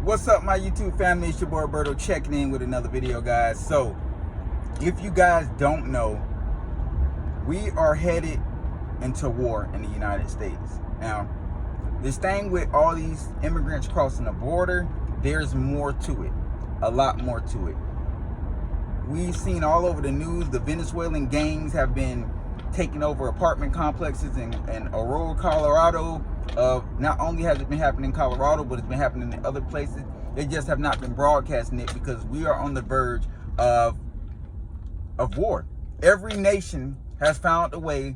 What's up, my YouTube family? It's your boy Roberto checking in with another video, guys. So if you guys don't know, we are headed into war in the United States. Now, this thing with all these immigrants crossing the border, there's more to it, a lot more to it. We've seen all over the news, the Venezuelan gangs have been taking over apartment complexes in Aurora, Colorado. Not only has it been happening in Colorado, but it's been happening in other places. They just have not been broadcasting it because we are on the verge of war. Every nation has found a way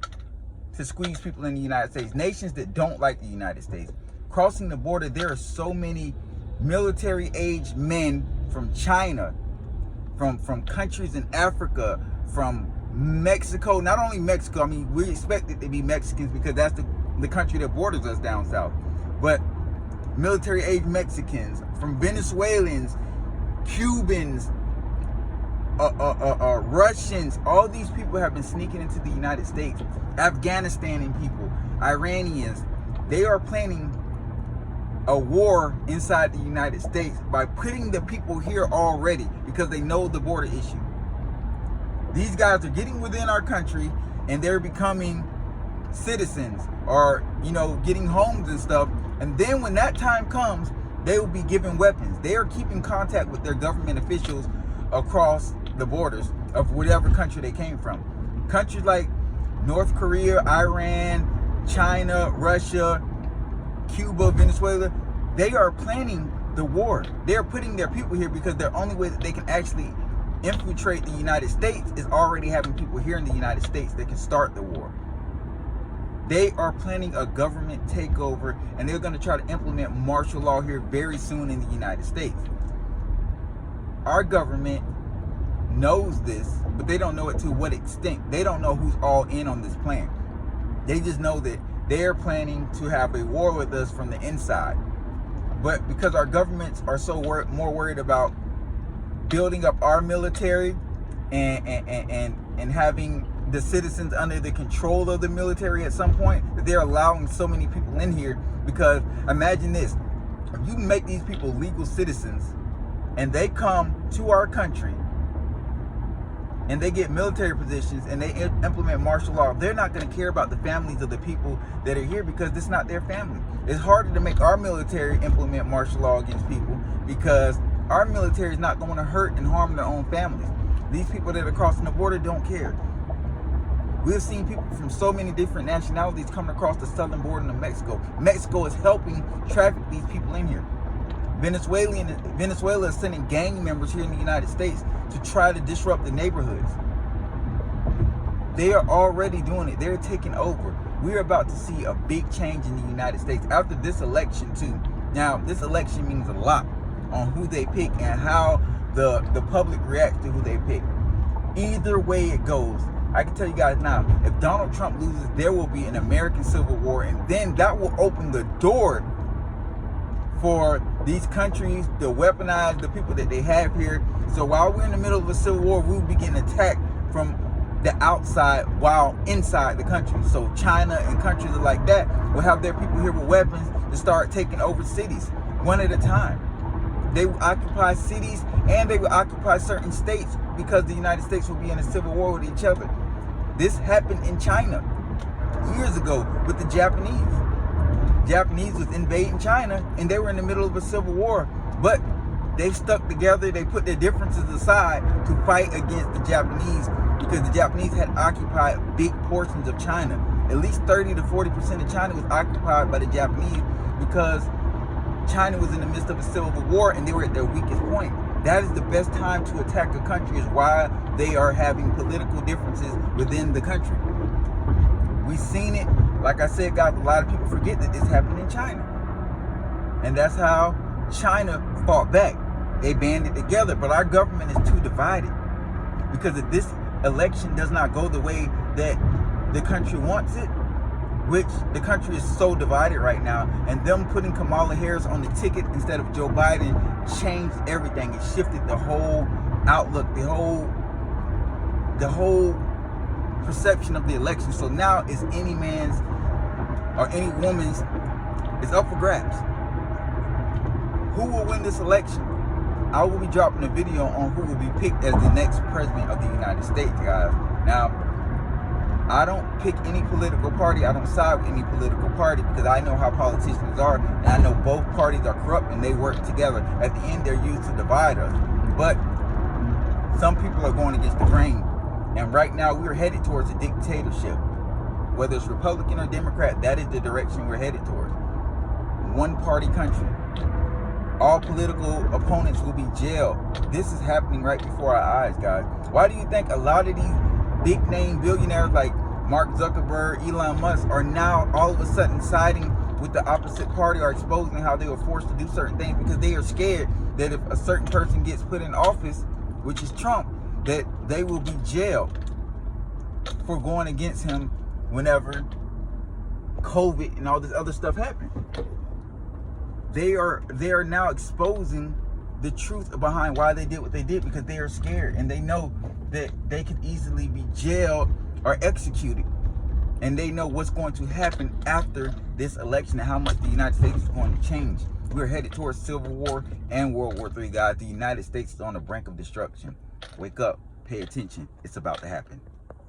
to squeeze people in the United States. Nations that don't like the United States. Crossing the border, there are so many military-aged men from China, from countries in Africa, from Mexico. Not only Mexico, I mean, we expect it to be Mexicans because that's the country that borders us down south. But military-aged Mexicans, from Venezuelans, Cubans, Russians, all these people have been sneaking into the United States. Afghanistani people, Iranians, they are planning a war inside the United States by putting the people here already because they know the border issue. These guys are getting within our country and they're becoming citizens or, getting homes and stuff. And then when that time comes, they will be given weapons. They are keeping contact with their government officials across the borders of whatever country they came from. Countries like North Korea, Iran, China, Russia, Cuba, Venezuela, they are planning the war. They're putting their people here because the only way that they can actually infiltrate the United States is already having people here in the United States that can start the war. They are planning a government takeover and they're going to try to implement martial law here very soon in the United States. Our government knows this, but they don't know it to what extent. They don't know who's all in on this plan. They just know that they're planning to have a war with us from the inside. But because our governments are so more worried about building up our military and having the citizens under the control of the military at some point, that they're allowing so many people in here. Because imagine this, if you make these people legal citizens and they come to our country and they get military positions and they implement martial law, they're not going to care about the families of the people that are here because it's not their family. It's harder to make our military implement martial law against people because our military is not going to hurt and harm their own families. These people that are crossing the border don't care. We've seen people from so many different nationalities coming across the southern border of Mexico. Mexico is helping traffic these people in here. Venezuela is sending gang members here in the United States to try to disrupt the neighborhoods. They are already doing it. They're taking over. We're about to see a big change in the United States after this election too. Now, this election means a lot on who they pick and how the public reacts to who they pick. Either way it goes, I can tell you guys now, if Donald Trump loses, there will be an American Civil War, and then that will open the door for these countries to weaponize the people that they have here. So while we're in the middle of a civil war, we'll be getting attacked from the outside while inside the country. So China and countries like that will have their people here with weapons to start taking over cities one at a time. They will occupy cities and they will occupy certain states because the United States will be in a civil war with each other. This happened in China years ago with the Japanese. Japanese was invading China and they were in the middle of a civil war, but they stuck together. They put their differences aside to fight against the Japanese because the Japanese had occupied big portions of China. At least 30 to 40% of China was occupied by the Japanese because China was in the midst of a civil war and they were at their weakest point. That is the best time to attack a country, is while they are having political differences within the country. We've seen it. Like I said, guys, a lot of people forget that this happened in China. And that's how China fought back. They banded together, but our government is too divided. Because if this election does not go the way that the country wants it, which the country is so divided right now, and them putting Kamala Harris on the ticket instead of Joe Biden changed everything. It shifted the whole outlook, the whole perception of the election. So now it's any man's or any woman's, it's up for grabs. who will win this election? I will be dropping a video on who will be picked as the next president of the United States, guys. Now, I don't pick any political party. I don't side with any political party because I know how politicians are, and I know both parties are corrupt and they work together. At the end, they're used to divide us. But some people are going against the grain, and right now we're headed towards a dictatorship. Whether it's Republican or Democrat, that is the direction we're headed towards. One-party country. All political opponents will be jailed. This is happening right before our eyes, guys. Why do you think a lot of these big-name billionaires like Mark Zuckerberg, Elon Musk are now all of a sudden siding with the opposite party or exposing how they were forced to do certain things? Because they are scared that if a certain person gets put in office, which is Trump, that they will be jailed for going against him whenever COVID and all this other stuff happened. They are now exposing the truth behind why they did what they did, because they are scared and they know that they could easily be jailed or executed. And they know what's going to happen after this election and how much the United States is going to change. We're headed towards Civil War and World War III, guys. The United States is on the brink of destruction. Wake up, pay attention. It's about to happen.